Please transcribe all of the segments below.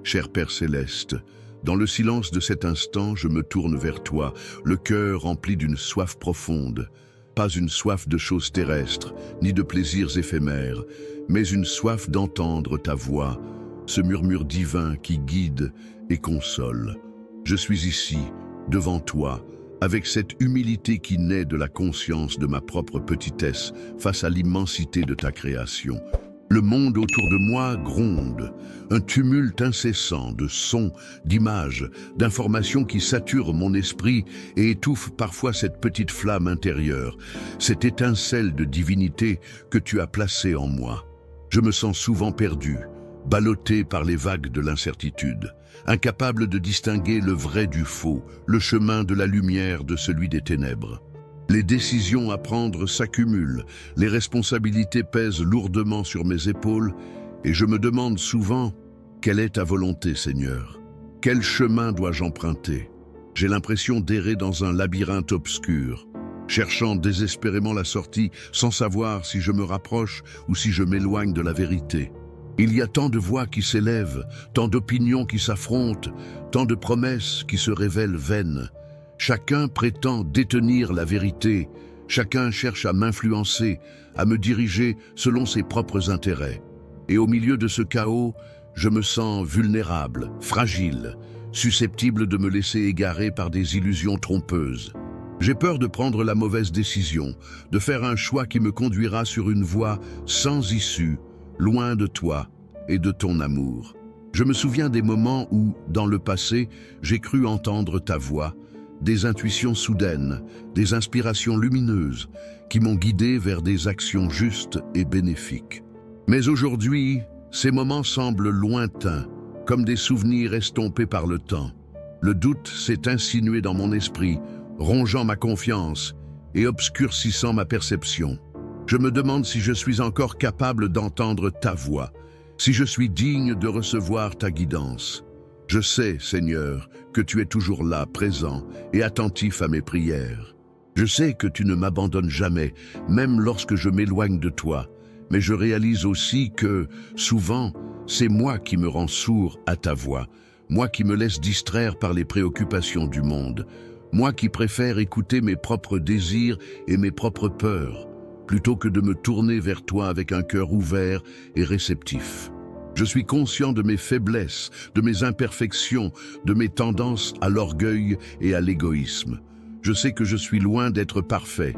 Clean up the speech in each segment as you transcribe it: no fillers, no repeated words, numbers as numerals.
Cher Père Céleste, dans le silence de cet instant, je me tourne vers toi, le cœur rempli d'une soif profonde. Pas une soif de choses terrestres, ni de plaisirs éphémères, mais une soif d'entendre ta voix, ce murmure divin qui guide et console. Je suis ici, devant toi, avec cette humilité qui naît de la conscience de ma propre petitesse face à l'immensité de ta création. Le monde autour de moi gronde, un tumulte incessant de sons, d'images, d'informations qui saturent mon esprit et étouffent parfois cette petite flamme intérieure, cette étincelle de divinité que tu as placée en moi. Je me sens souvent perdu, ballotté par les vagues de l'incertitude, incapable de distinguer le vrai du faux, le chemin de la lumière de celui des ténèbres. Les décisions à prendre s'accumulent, les responsabilités pèsent lourdement sur mes épaules et je me demande souvent « Quelle est ta volonté, Seigneur? Quel chemin dois-je emprunter ?» J'ai l'impression d'errer dans un labyrinthe obscur, cherchant désespérément la sortie sans savoir si je me rapproche ou si je m'éloigne de la vérité. Il y a tant de voix qui s'élèvent, tant d'opinions qui s'affrontent, tant de promesses qui se révèlent vaines. Chacun prétend détenir la vérité, chacun cherche à m'influencer, à me diriger selon ses propres intérêts. Et au milieu de ce chaos, je me sens vulnérable, fragile, susceptible de me laisser égarer par des illusions trompeuses. J'ai peur de prendre la mauvaise décision, de faire un choix qui me conduira sur une voie sans issue, loin de toi et de ton amour. Je me souviens des moments où, dans le passé, j'ai cru entendre ta voix, des intuitions soudaines, des inspirations lumineuses qui m'ont guidé vers des actions justes et bénéfiques. Mais aujourd'hui, ces moments semblent lointains, comme des souvenirs estompés par le temps. Le doute s'est insinué dans mon esprit, rongeant ma confiance et obscurcissant ma perception. Je me demande si je suis encore capable d'entendre ta voix, si je suis digne de recevoir ta guidance. Je sais, Seigneur, que tu es toujours là, présent et attentif à mes prières. Je sais que tu ne m'abandonnes jamais, même lorsque je m'éloigne de toi. Mais je réalise aussi que, souvent, c'est moi qui me rends sourd à ta voix, moi qui me laisse distraire par les préoccupations du monde, moi qui préfère écouter mes propres désirs et mes propres peurs, plutôt que de me tourner vers toi avec un cœur ouvert et réceptif. Je suis conscient de mes faiblesses, de mes imperfections, de mes tendances à l'orgueil et à l'égoïsme. Je sais que je suis loin d'être parfait,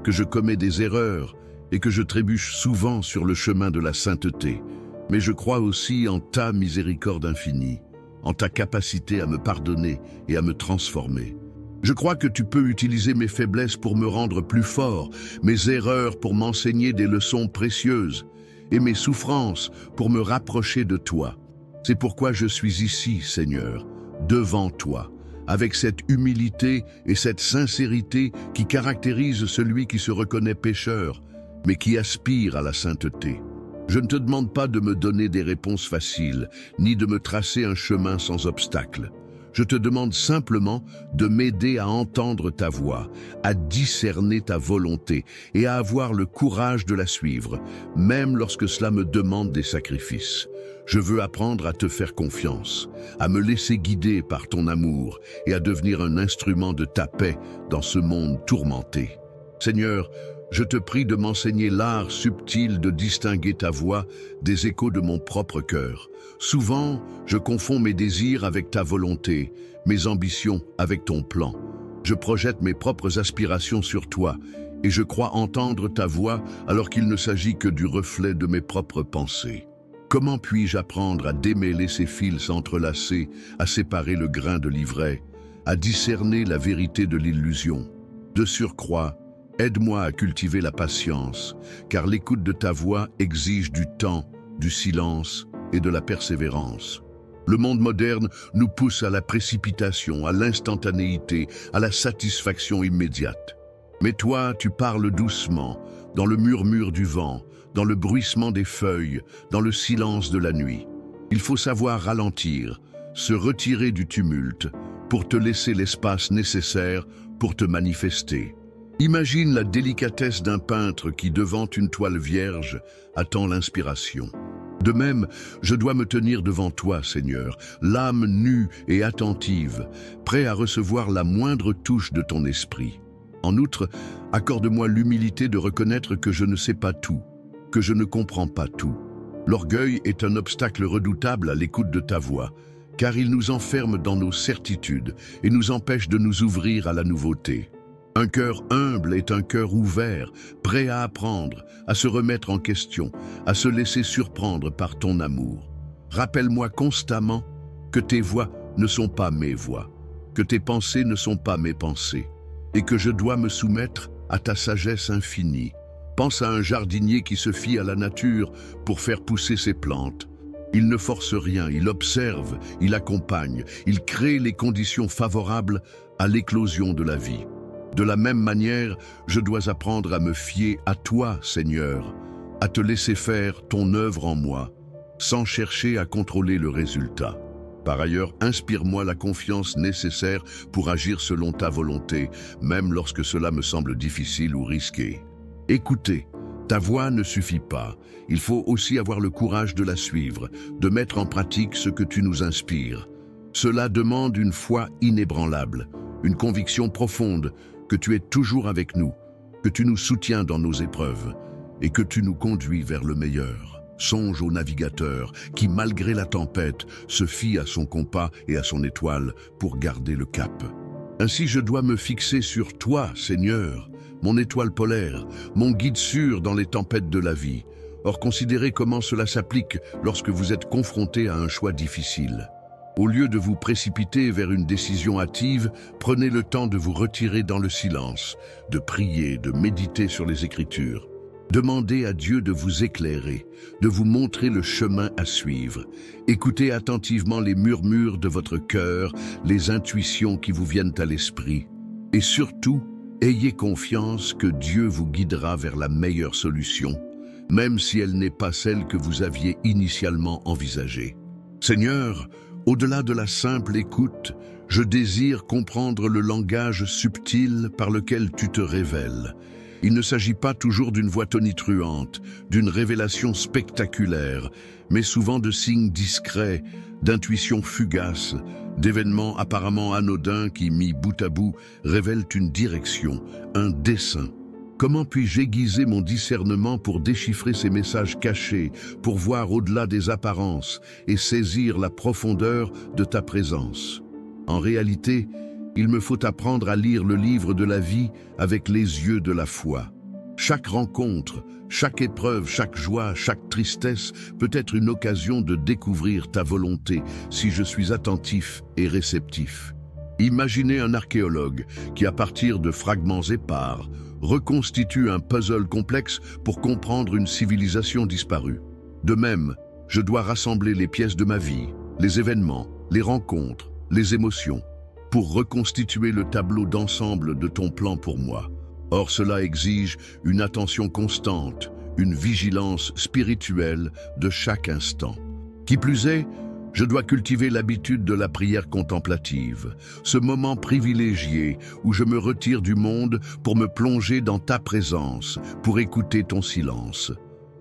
que je commets des erreurs et que je trébuche souvent sur le chemin de la sainteté. Mais je crois aussi en ta miséricorde infinie, en ta capacité à me pardonner et à me transformer. Je crois que tu peux utiliser mes faiblesses pour me rendre plus fort, mes erreurs pour m'enseigner des leçons précieuses, et mes souffrances pour me rapprocher de toi. C'est pourquoi je suis ici, Seigneur, devant toi, avec cette humilité et cette sincérité qui caractérisent celui qui se reconnaît pécheur, mais qui aspire à la sainteté. Je ne te demande pas de me donner des réponses faciles, ni de me tracer un chemin sans obstacle. Je te demande simplement de m'aider à entendre ta voix, à discerner ta volonté et à avoir le courage de la suivre, même lorsque cela me demande des sacrifices. Je veux apprendre à te faire confiance, à me laisser guider par ton amour et à devenir un instrument de ta paix dans ce monde tourmenté. Seigneur, je te prie de m'enseigner l'art subtil de distinguer ta voix des échos de mon propre cœur. Souvent, je confonds mes désirs avec ta volonté, mes ambitions avec ton plan. Je projette mes propres aspirations sur toi et je crois entendre ta voix alors qu'il ne s'agit que du reflet de mes propres pensées. Comment puis-je apprendre à démêler ces fils entrelacés, à séparer le grain de l'ivraie, à discerner la vérité de l'illusion? De surcroît, aide-moi à cultiver la patience, car l'écoute de ta voix exige du temps, du silence et de la persévérance. Le monde moderne nous pousse à la précipitation, à l'instantanéité, à la satisfaction immédiate. Mais toi, tu parles doucement, dans le murmure du vent, dans le bruissement des feuilles, dans le silence de la nuit. Il faut savoir ralentir, se retirer du tumulte, pour te laisser l'espace nécessaire pour te manifester. Imagine la délicatesse d'un peintre qui, devant une toile vierge, attend l'inspiration. De même, je dois me tenir devant toi, Seigneur, l'âme nue et attentive, prêt à recevoir la moindre touche de ton esprit. En outre, accorde-moi l'humilité de reconnaître que je ne sais pas tout, que je ne comprends pas tout. L'orgueil est un obstacle redoutable à l'écoute de ta voix, car il nous enferme dans nos certitudes et nous empêche de nous ouvrir à la nouveauté. Un cœur humble est un cœur ouvert, prêt à apprendre, à se remettre en question, à se laisser surprendre par ton amour. Rappelle-moi constamment que tes voix ne sont pas mes voix, que tes pensées ne sont pas mes pensées, et que je dois me soumettre à ta sagesse infinie. Pense à un jardinier qui se fie à la nature pour faire pousser ses plantes. Il ne force rien, il observe, il accompagne, il crée les conditions favorables à l'éclosion de la vie. De la même manière, je dois apprendre à me fier à toi, Seigneur, à te laisser faire ton œuvre en moi, sans chercher à contrôler le résultat. Par ailleurs, inspire-moi la confiance nécessaire pour agir selon ta volonté, même lorsque cela me semble difficile ou risqué. Écoutez, ta voix ne suffit pas. Il faut aussi avoir le courage de la suivre, de mettre en pratique ce que tu nous inspires. Cela demande une foi inébranlable, une conviction profonde que tu es toujours avec nous, que tu nous soutiens dans nos épreuves et que tu nous conduis vers le meilleur. Songe au navigateur qui, malgré la tempête, se fie à son compas et à son étoile pour garder le cap. Ainsi, je dois me fixer sur toi, Seigneur, mon étoile polaire, mon guide sûr dans les tempêtes de la vie. Or, considérez comment cela s'applique lorsque vous êtes confronté à un choix difficile. Au lieu de vous précipiter vers une décision hâtive, prenez le temps de vous retirer dans le silence, de prier, de méditer sur les Écritures. Demandez à Dieu de vous éclairer, de vous montrer le chemin à suivre. Écoutez attentivement les murmures de votre cœur, les intuitions qui vous viennent à l'esprit. Et surtout, ayez confiance que Dieu vous guidera vers la meilleure solution, même si elle n'est pas celle que vous aviez initialement envisagée. Seigneur, au-delà de la simple écoute, je désire comprendre le langage subtil par lequel tu te révèles. Il ne s'agit pas toujours d'une voix tonitruante, d'une révélation spectaculaire, mais souvent de signes discrets, d'intuitions fugaces, d'événements apparemment anodins qui, mis bout à bout, révèlent une direction, un dessein. Comment puis-je aiguiser mon discernement pour déchiffrer ces messages cachés, pour voir au-delà des apparences et saisir la profondeur de ta présence? En réalité, il me faut apprendre à lire le livre de la vie avec les yeux de la foi. Chaque rencontre, chaque épreuve, chaque joie, chaque tristesse peut être une occasion de découvrir ta volonté si je suis attentif et réceptif. Imaginez un archéologue qui, à partir de fragments épars, reconstitue un puzzle complexe pour comprendre une civilisation disparue. De même, je dois rassembler les pièces de ma vie, les événements, les rencontres, les émotions, pour reconstituer le tableau d'ensemble de ton plan pour moi. Or, cela exige une attention constante, une vigilance spirituelle de chaque instant. Qui plus est, je dois cultiver l'habitude de la prière contemplative, ce moment privilégié où je me retire du monde pour me plonger dans ta présence, pour écouter ton silence.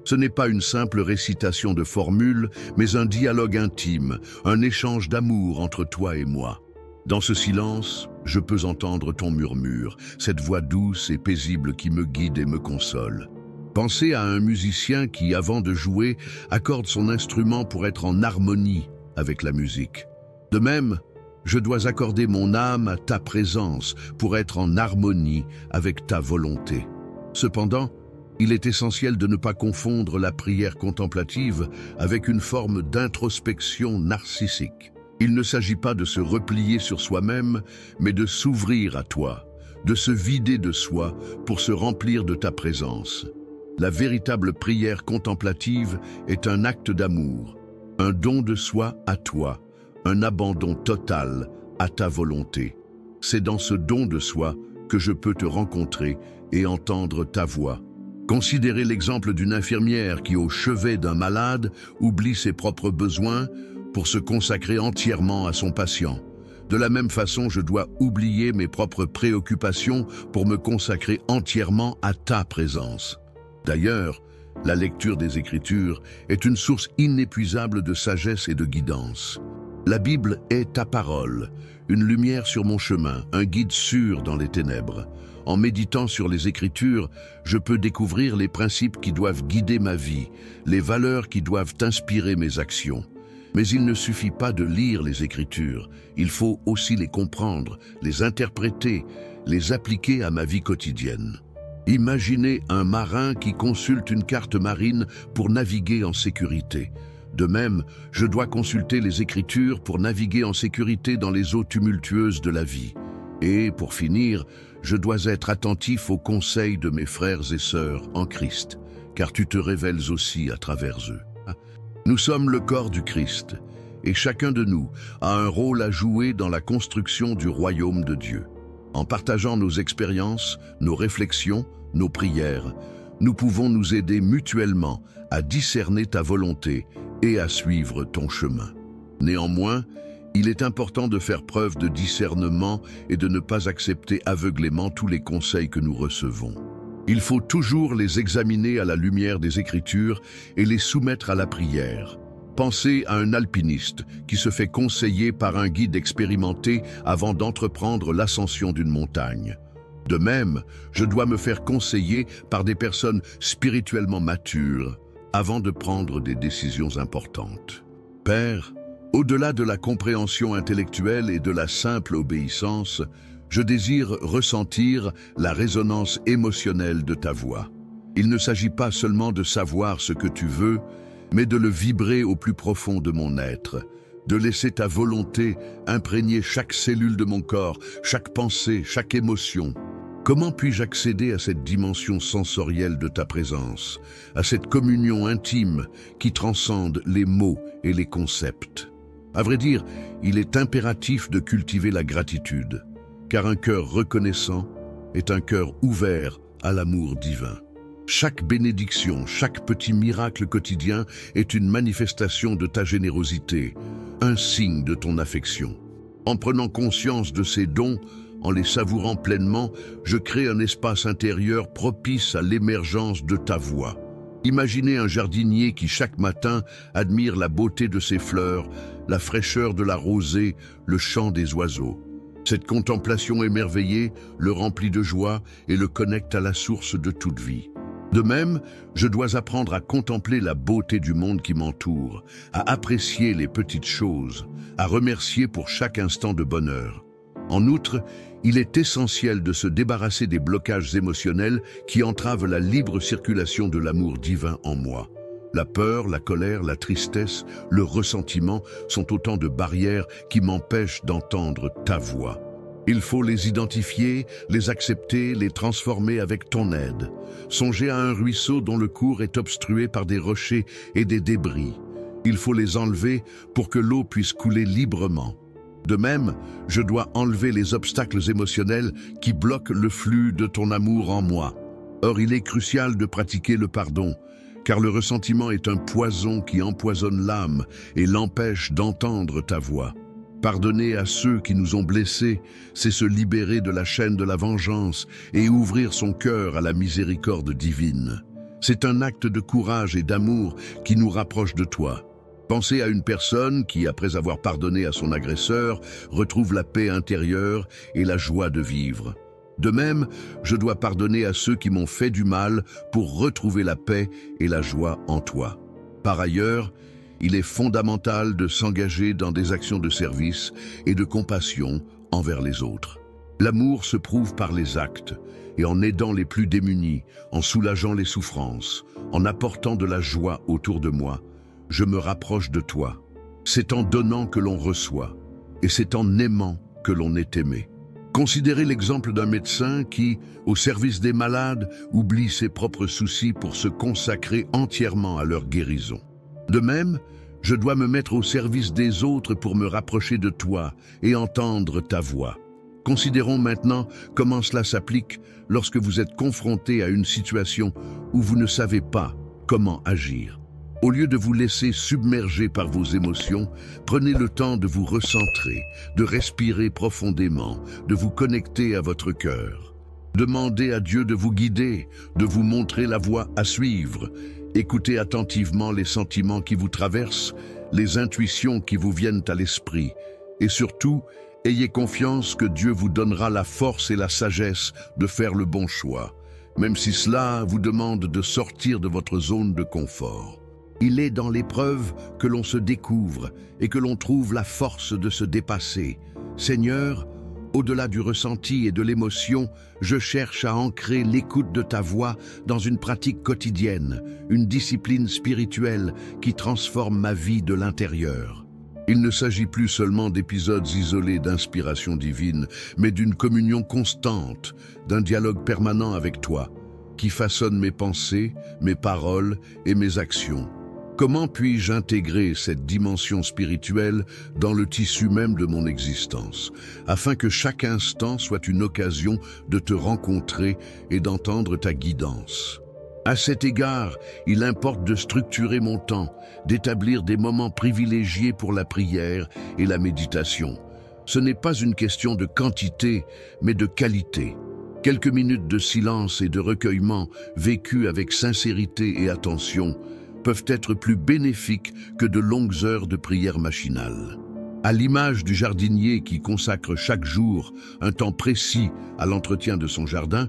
Ce n'est pas une simple récitation de formules, mais un dialogue intime, un échange d'amour entre toi et moi. Dans ce silence, je peux entendre ton murmure, cette voix douce et paisible qui me guide et me console. Pensez à un musicien qui, avant de jouer, accorde son instrument pour être en harmonie avec la musique. De même, je dois accorder mon âme à ta présence pour être en harmonie avec ta volonté. Cependant, il est essentiel de ne pas confondre la prière contemplative avec une forme d'introspection narcissique. Il ne s'agit pas de se replier sur soi-même, mais de s'ouvrir à toi, de se vider de soi pour se remplir de ta présence. La véritable prière contemplative est un acte d'amour, un don de soi à toi, un abandon total à ta volonté. C'est dans ce don de soi que je peux te rencontrer et entendre ta voix. Considérez l'exemple d'une infirmière qui, au chevet d'un malade, oublie ses propres besoins pour se consacrer entièrement à son patient. De la même façon, je dois oublier mes propres préoccupations pour me consacrer entièrement à ta présence. D'ailleurs, La lecture des Écritures est une source inépuisable de sagesse et de guidance. La Bible est ta parole, une lumière sur mon chemin, un guide sûr dans les ténèbres. En méditant sur les Écritures, je peux découvrir les principes qui doivent guider ma vie, les valeurs qui doivent inspirer mes actions. Mais il ne suffit pas de lire les Écritures, il faut aussi les comprendre, les interpréter, les appliquer à ma vie quotidienne. Imaginez un marin qui consulte une carte marine pour naviguer en sécurité. De même, je dois consulter les Écritures pour naviguer en sécurité dans les eaux tumultueuses de la vie. Et, pour finir, je dois être attentif aux conseils de mes frères et sœurs en Christ, car tu te révèles aussi à travers eux. Nous sommes le corps du Christ, et chacun de nous a un rôle à jouer dans la construction du royaume de Dieu. En partageant nos expériences, nos réflexions, nos prières, nous pouvons nous aider mutuellement à discerner ta volonté et à suivre ton chemin. Néanmoins, il est important de faire preuve de discernement et de ne pas accepter aveuglément tous les conseils que nous recevons. Il faut toujours les examiner à la lumière des Écritures et les soumettre à la prière. Pensez à un alpiniste qui se fait conseiller par un guide expérimenté avant d'entreprendre l'ascension d'une montagne. De même, je dois me faire conseiller par des personnes spirituellement matures avant de prendre des décisions importantes. Père, au-delà de la compréhension intellectuelle et de la simple obéissance, je désire ressentir la résonance émotionnelle de ta voix. Il ne s'agit pas seulement de savoir ce que tu veux, mais de le vibrer au plus profond de mon être, de laisser ta volonté imprégner chaque cellule de mon corps, chaque pensée, chaque émotion. Comment puis-je accéder à cette dimension sensorielle de ta présence, à cette communion intime qui transcende les mots et les concepts? À vrai dire, il est impératif de cultiver la gratitude, car un cœur reconnaissant est un cœur ouvert à l'amour divin. Chaque bénédiction, chaque petit miracle quotidien est une manifestation de ta générosité, un signe de ton affection. En prenant conscience de ces dons, en les savourant pleinement, je crée un espace intérieur propice à l'émergence de ta voix. Imaginez un jardinier qui chaque matin admire la beauté de ses fleurs, la fraîcheur de la rosée, le chant des oiseaux. Cette contemplation émerveillée le remplit de joie et le connecte à la source de toute vie. De même, je dois apprendre à contempler la beauté du monde qui m'entoure, à apprécier les petites choses, à remercier pour chaque instant de bonheur. En outre, il est essentiel de se débarrasser des blocages émotionnels qui entravent la libre circulation de l'amour divin en moi. La peur, la colère, la tristesse, le ressentiment sont autant de barrières qui m'empêchent d'entendre ta voix. Il faut les identifier, les accepter, les transformer avec ton aide. Songez à un ruisseau dont le cours est obstrué par des rochers et des débris. Il faut les enlever pour que l'eau puisse couler librement. De même, je dois enlever les obstacles émotionnels qui bloquent le flux de ton amour en moi. Or, il est crucial de pratiquer le pardon, car le ressentiment est un poison qui empoisonne l'âme et l'empêche d'entendre ta voix. Pardonner à ceux qui nous ont blessés, c'est se libérer de la chaîne de la vengeance et ouvrir son cœur à la miséricorde divine. C'est un acte de courage et d'amour qui nous rapproche de toi. Pensez à une personne qui, après avoir pardonné à son agresseur, retrouve la paix intérieure et la joie de vivre. De même, je dois pardonner à ceux qui m'ont fait du mal pour retrouver la paix et la joie en toi. Par ailleurs, il est fondamental de s'engager dans des actions de service et de compassion envers les autres. L'amour se prouve par les actes, et en aidant les plus démunis, en soulageant les souffrances, en apportant de la joie autour de moi, je me rapproche de toi. C'est en donnant que l'on reçoit, et c'est en aimant que l'on est aimé. Considérez l'exemple d'un médecin qui, au service des malades, oublie ses propres soucis pour se consacrer entièrement à leur guérison. De même, je dois me mettre au service des autres pour me rapprocher de toi et entendre ta voix. Considérons maintenant comment cela s'applique lorsque vous êtes confronté à une situation où vous ne savez pas comment agir. Au lieu de vous laisser submerger par vos émotions, prenez le temps de vous recentrer, de respirer profondément, de vous connecter à votre cœur. Demandez à Dieu de vous guider, de vous montrer la voie à suivre, Écoutez attentivement les sentiments qui vous traversent, les intuitions qui vous viennent à l'esprit. Et surtout, ayez confiance que Dieu vous donnera la force et la sagesse de faire le bon choix, même si cela vous demande de sortir de votre zone de confort. Il est dans l'épreuve que l'on se découvre et que l'on trouve la force de se dépasser. Seigneur, au-delà du ressenti et de l'émotion, je cherche à ancrer l'écoute de ta voix dans une pratique quotidienne, une discipline spirituelle qui transforme ma vie de l'intérieur. Il ne s'agit plus seulement d'épisodes isolés d'inspiration divine, mais d'une communion constante, d'un dialogue permanent avec toi, qui façonne mes pensées, mes paroles et mes actions. Comment puis-je intégrer cette dimension spirituelle dans le tissu même de mon existence, afin que chaque instant soit une occasion de te rencontrer et d'entendre ta guidance? À cet égard, il importe de structurer mon temps, d'établir des moments privilégiés pour la prière et la méditation. Ce n'est pas une question de quantité, mais de qualité. Quelques minutes de silence et de recueillement, vécues avec sincérité et attention, peuvent être plus bénéfiques que de longues heures de prière machinale. À l'image du jardinier qui consacre chaque jour un temps précis à l'entretien de son jardin,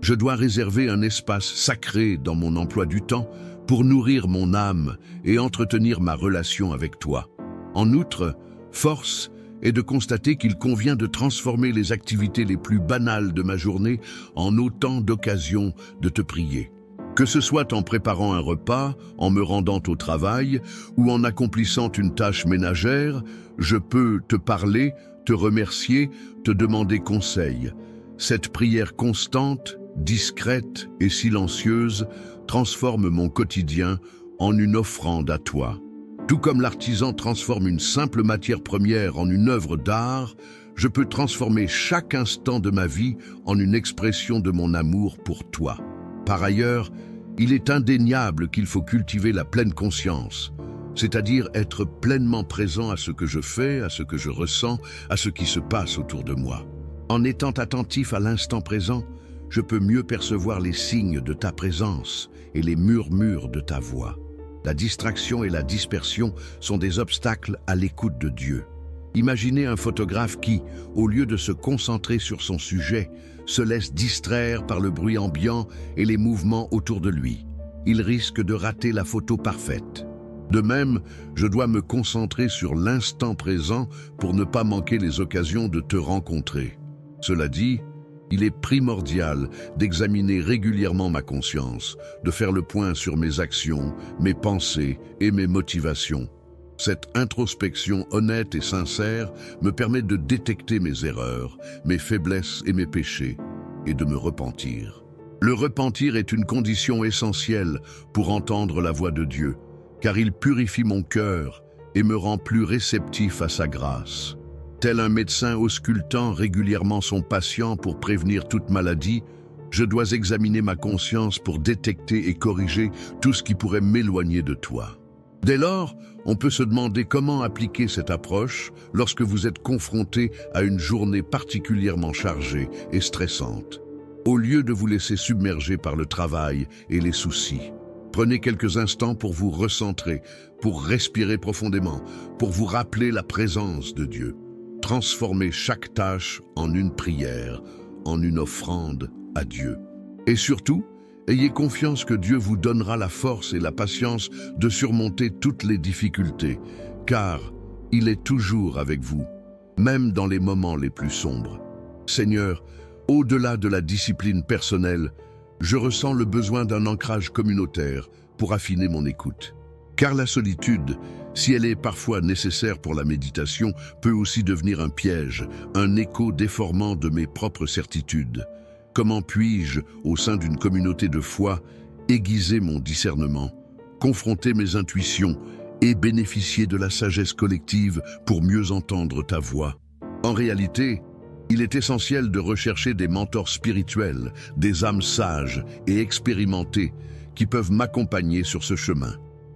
je dois réserver un espace sacré dans mon emploi du temps pour nourrir mon âme et entretenir ma relation avec toi. En outre, force est de constater qu'il convient de transformer les activités les plus banales de ma journée en autant d'occasions de te prier. Que ce soit en préparant un repas, en me rendant au travail ou en accomplissant une tâche ménagère, je peux te parler, te remercier, te demander conseil. Cette prière constante, discrète et silencieuse transforme mon quotidien en une offrande à toi. Tout comme l'artisan transforme une simple matière première en une œuvre d'art, je peux transformer chaque instant de ma vie en une expression de mon amour pour toi. Par ailleurs, il est indéniable qu'il faut cultiver la pleine conscience, c'est-à-dire être pleinement présent à ce que je fais, à ce que je ressens, à ce qui se passe autour de moi. En étant attentif à l'instant présent, je peux mieux percevoir les signes de ta présence et les murmures de ta voix. La distraction et la dispersion sont des obstacles à l'écoute de Dieu. Imaginez un photographe qui, au lieu de se concentrer sur son sujet, se laisse distraire par le bruit ambiant et les mouvements autour de lui. Il risque de rater la photo parfaite. De même, je dois me concentrer sur l'instant présent pour ne pas manquer les occasions de te rencontrer. Cela dit, il est primordial d'examiner régulièrement ma conscience, de faire le point sur mes actions, mes pensées et mes motivations. Cette introspection honnête et sincère me permet de détecter mes erreurs, mes faiblesses et mes péchés, et de me repentir. Le repentir est une condition essentielle pour entendre la voix de Dieu, car il purifie mon cœur et me rend plus réceptif à sa grâce. Tel un médecin auscultant régulièrement son patient pour prévenir toute maladie, je dois examiner ma conscience pour détecter et corriger tout ce qui pourrait m'éloigner de toi. Dès lors, on peut se demander comment appliquer cette approche lorsque vous êtes confronté à une journée particulièrement chargée et stressante. Au lieu de vous laisser submerger par le travail et les soucis, prenez quelques instants pour vous recentrer, pour respirer profondément, pour vous rappeler la présence de Dieu. Transformez chaque tâche en une prière, en une offrande à Dieu. Et surtout, ayez confiance que Dieu vous donnera la force et la patience de surmonter toutes les difficultés, car il est toujours avec vous, même dans les moments les plus sombres. Seigneur, au-delà de la discipline personnelle, je ressens le besoin d'un ancrage communautaire pour affiner mon écoute. Car la solitude, si elle est parfois nécessaire pour la méditation, peut aussi devenir un piège, un écho déformant de mes propres certitudes. Comment puis-je, au sein d'une communauté de foi, aiguiser mon discernement, confronter mes intuitions et bénéficier de la sagesse collective pour mieux entendre ta voix? En réalité, il est essentiel de rechercher des mentors spirituels, des âmes sages et expérimentées qui peuvent m'accompagner sur ce chemin.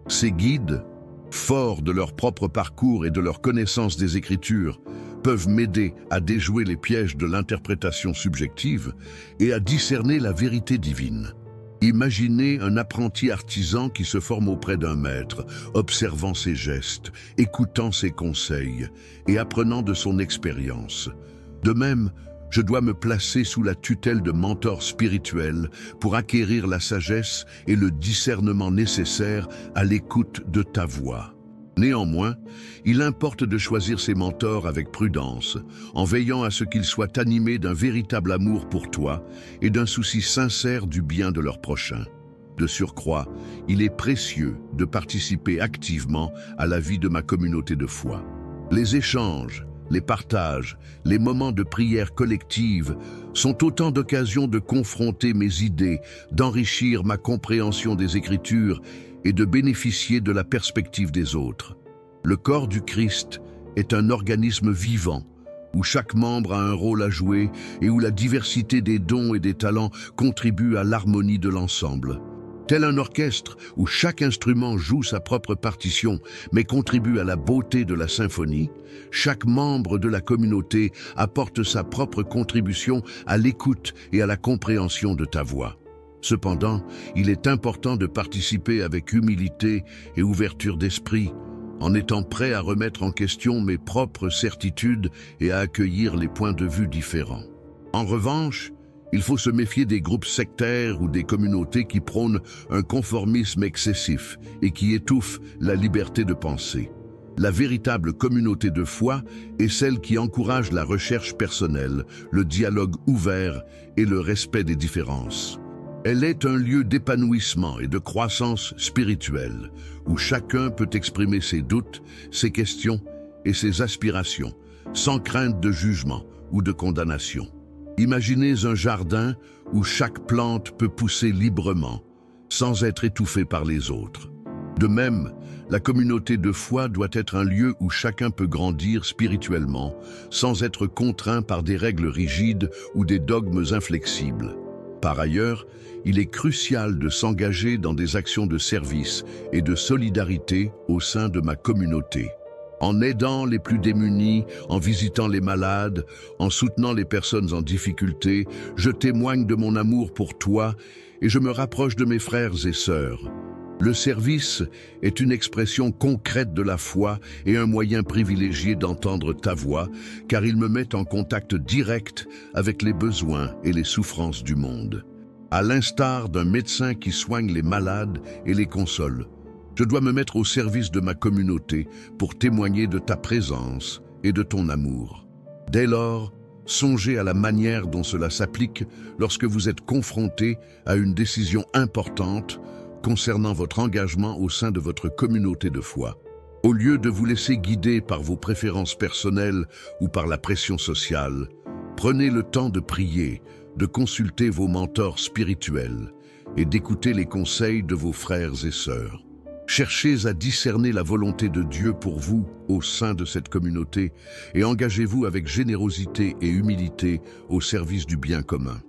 Ces guides, forts de leur propre parcours et de leur connaissance des Écritures, peuvent m'aider à déjouer les pièges de l'interprétation subjective et à discerner la vérité divine. Imaginez un apprenti artisan qui se forme auprès d'un maître, observant ses gestes, écoutant ses conseils et apprenant de son expérience. De même, je dois me placer sous la tutelle de mentors spirituels pour acquérir la sagesse et le discernement nécessaires à l'écoute de ta voix. Néanmoins, il importe de choisir ses mentors avec prudence, en veillant à ce qu'ils soient animés d'un véritable amour pour toi et d'un souci sincère du bien de leur prochain. De surcroît, il est précieux de participer activement à la vie de ma communauté de foi. Les échanges, les partages, les moments de prière collective sont autant d'occasions de confronter mes idées, d'enrichir ma compréhension des Écritures et de bénéficier de la perspective des autres. Le corps du Christ est un organisme vivant, où chaque membre a un rôle à jouer et où la diversité des dons et des talents contribue à l'harmonie de l'ensemble. Tel un orchestre où chaque instrument joue sa propre partition mais contribue à la beauté de la symphonie, chaque membre de la communauté apporte sa propre contribution à l'écoute et à la compréhension de ta voix. Cependant, il est important de participer avec humilité et ouverture d'esprit, en étant prêt à remettre en question mes propres certitudes et à accueillir les points de vue différents. En revanche, il faut se méfier des groupes sectaires ou des communautés qui prônent un conformisme excessif et qui étouffent la liberté de penser. La véritable communauté de foi est celle qui encourage la recherche personnelle, le dialogue ouvert et le respect des différences. Elle est un lieu d'épanouissement et de croissance spirituelle, où chacun peut exprimer ses doutes, ses questions et ses aspirations, sans crainte de jugement ou de condamnation. Imaginez un jardin où chaque plante peut pousser librement, sans être étouffée par les autres. De même, la communauté de foi doit être un lieu où chacun peut grandir spirituellement, sans être contraint par des règles rigides ou des dogmes inflexibles. Par ailleurs, il est crucial de s'engager dans des actions de service et de solidarité au sein de ma communauté. En aidant les plus démunis, en visitant les malades, en soutenant les personnes en difficulté, je témoigne de mon amour pour toi et je me rapproche de mes frères et sœurs. Le service est une expression concrète de la foi et un moyen privilégié d'entendre ta voix, car il me met en contact direct avec les besoins et les souffrances du monde. À l'instar d'un médecin qui soigne les malades et les console, je dois me mettre au service de ma communauté pour témoigner de ta présence et de ton amour. Dès lors, songez à la manière dont cela s'applique lorsque vous êtes confronté à une décision importante concernant votre engagement au sein de votre communauté de foi. Au lieu de vous laisser guider par vos préférences personnelles ou par la pression sociale, prenez le temps de prier, de consulter vos mentors spirituels et d'écouter les conseils de vos frères et sœurs. Cherchez à discerner la volonté de Dieu pour vous au sein de cette communauté et engagez-vous avec générosité et humilité au service du bien commun.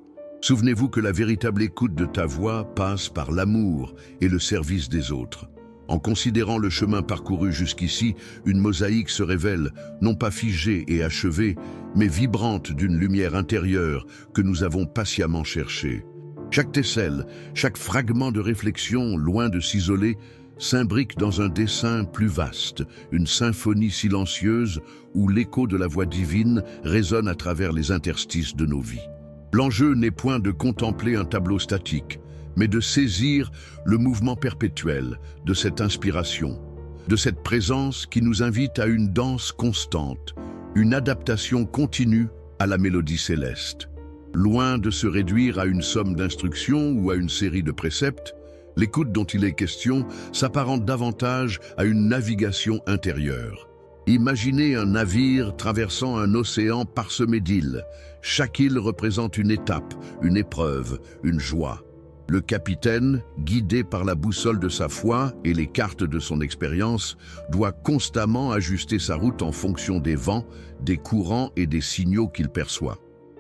Souvenez-vous que la véritable écoute de ta voix passe par l'amour et le service des autres. En considérant le chemin parcouru jusqu'ici, une mosaïque se révèle, non pas figée et achevée, mais vibrante d'une lumière intérieure que nous avons patiemment cherchée. Chaque tesselle, chaque fragment de réflexion, loin de s'isoler, s'imbrique dans un dessin plus vaste, une symphonie silencieuse où l'écho de la voix divine résonne à travers les interstices de nos vies. L'enjeu n'est point de contempler un tableau statique, mais de saisir le mouvement perpétuel de cette inspiration, de cette présence qui nous invite à une danse constante, une adaptation continue à la mélodie céleste. Loin de se réduire à une somme d'instructions ou à une série de préceptes, l'écoute dont il est question s'apparente davantage à une navigation intérieure. Imaginez un navire traversant un océan parsemé d'îles. Chaque île représente une étape, une épreuve, une joie. Le capitaine, guidé par la boussole de sa foi et les cartes de son expérience, doit constamment ajuster sa route en fonction des vents, des courants et des signaux qu'il perçoit.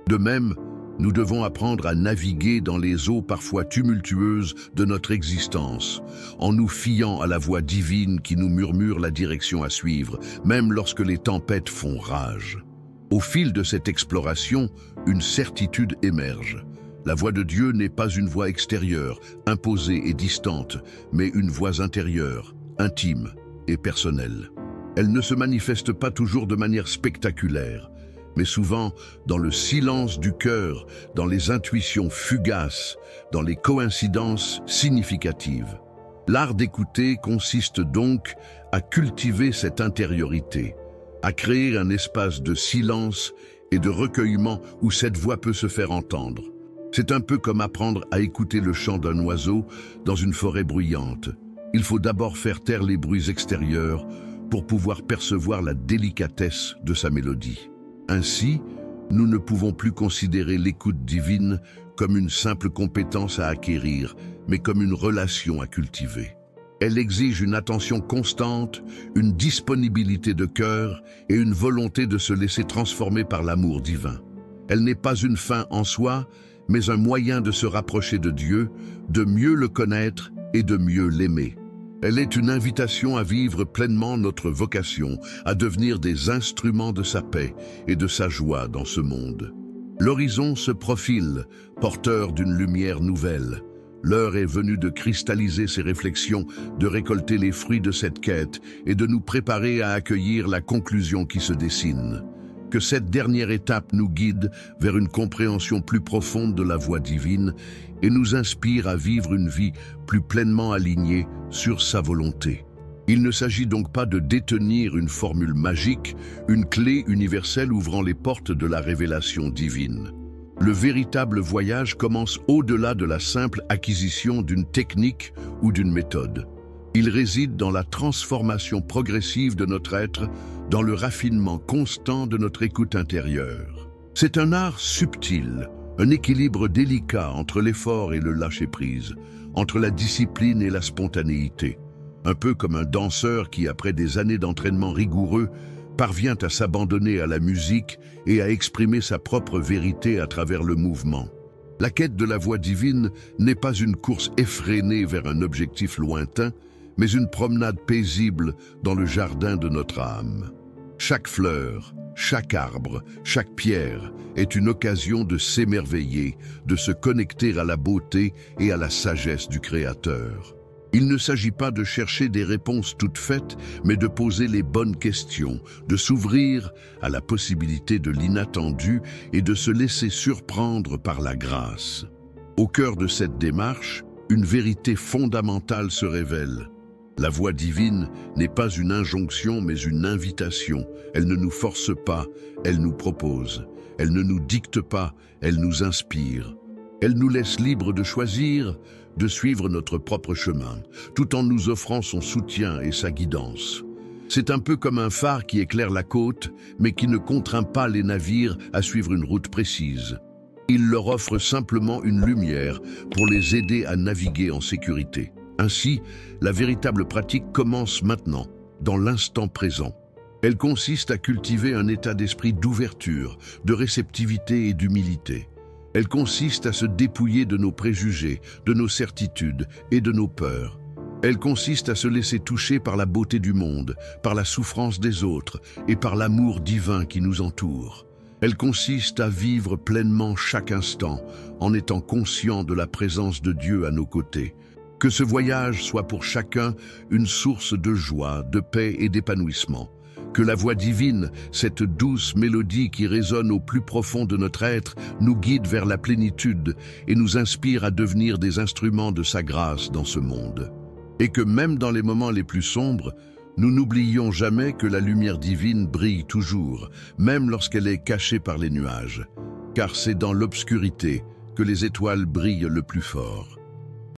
De même, nous devons apprendre à naviguer dans les eaux parfois tumultueuses de notre existence, en nous fiant à la voix divine qui nous murmure la direction à suivre, même lorsque les tempêtes font rage. Au fil de cette exploration, une certitude émerge. La voix de Dieu n'est pas une voix extérieure, imposée et distante, mais une voix intérieure, intime et personnelle. Elle ne se manifeste pas toujours de manière spectaculaire, mais souvent dans le silence du cœur, dans les intuitions fugaces, dans les coïncidences significatives. L'art d'écouter consiste donc à cultiver cette intériorité, à créer un espace de silence et de recueillement où cette voix peut se faire entendre. C'est un peu comme apprendre à écouter le chant d'un oiseau dans une forêt bruyante. Il faut d'abord faire taire les bruits extérieurs pour pouvoir percevoir la délicatesse de sa mélodie. Ainsi, nous ne pouvons plus considérer l'écoute divine comme une simple compétence à acquérir, mais comme une relation à cultiver. Elle exige une attention constante, une disponibilité de cœur et une volonté de se laisser transformer par l'amour divin. Elle n'est pas une fin en soi, mais un moyen de se rapprocher de Dieu, de mieux le connaître et de mieux l'aimer. Elle est une invitation à vivre pleinement notre vocation, à devenir des instruments de sa paix et de sa joie dans ce monde. L'horizon se profile, porteur d'une lumière nouvelle. L'heure est venue de cristalliser ces réflexions, de récolter les fruits de cette quête et de nous préparer à accueillir la conclusion qui se dessine. Que cette dernière étape nous guide vers une compréhension plus profonde de la voix divine et nous inspire à vivre une vie plus pleinement alignée sur sa volonté. Il ne s'agit donc pas de détenir une formule magique, une clé universelle ouvrant les portes de la révélation divine. Le véritable voyage commence au-delà de la simple acquisition d'une technique ou d'une méthode. Il réside dans la transformation progressive de notre être, dans le raffinement constant de notre écoute intérieure. C'est un art subtil, un équilibre délicat entre l'effort et le lâcher-prise, entre la discipline et la spontanéité. Un peu comme un danseur qui, après des années d'entraînement rigoureux, parvient à s'abandonner à la musique et à exprimer sa propre vérité à travers le mouvement. La quête de la voix divine n'est pas une course effrénée vers un objectif lointain, mais une promenade paisible dans le jardin de notre âme. Chaque fleur, chaque arbre, chaque pierre est une occasion de s'émerveiller, de se connecter à la beauté et à la sagesse du Créateur. Il ne s'agit pas de chercher des réponses toutes faites, mais de poser les bonnes questions, de s'ouvrir à la possibilité de l'inattendu et de se laisser surprendre par la grâce. Au cœur de cette démarche, une vérité fondamentale se révèle. La voix divine n'est pas une injonction mais une invitation. Elle ne nous force pas, elle nous propose. Elle ne nous dicte pas, elle nous inspire. Elle nous laisse libres de choisir, de suivre notre propre chemin, tout en nous offrant son soutien et sa guidance. C'est un peu comme un phare qui éclaire la côte, mais qui ne contraint pas les navires à suivre une route précise. Il leur offre simplement une lumière pour les aider à naviguer en sécurité. Ainsi, la véritable pratique commence maintenant, dans l'instant présent. Elle consiste à cultiver un état d'esprit d'ouverture, de réceptivité et d'humilité. Elle consiste à se dépouiller de nos préjugés, de nos certitudes et de nos peurs. Elle consiste à se laisser toucher par la beauté du monde, par la souffrance des autres et par l'amour divin qui nous entoure. Elle consiste à vivre pleinement chaque instant, en étant conscient de la présence de Dieu à nos côtés. Que ce voyage soit pour chacun une source de joie, de paix et d'épanouissement. Que la voix divine, cette douce mélodie qui résonne au plus profond de notre être, nous guide vers la plénitude et nous inspire à devenir des instruments de sa grâce dans ce monde. Et que même dans les moments les plus sombres, nous n'oublions jamais que la lumière divine brille toujours, même lorsqu'elle est cachée par les nuages. Car c'est dans l'obscurité que les étoiles brillent le plus fort.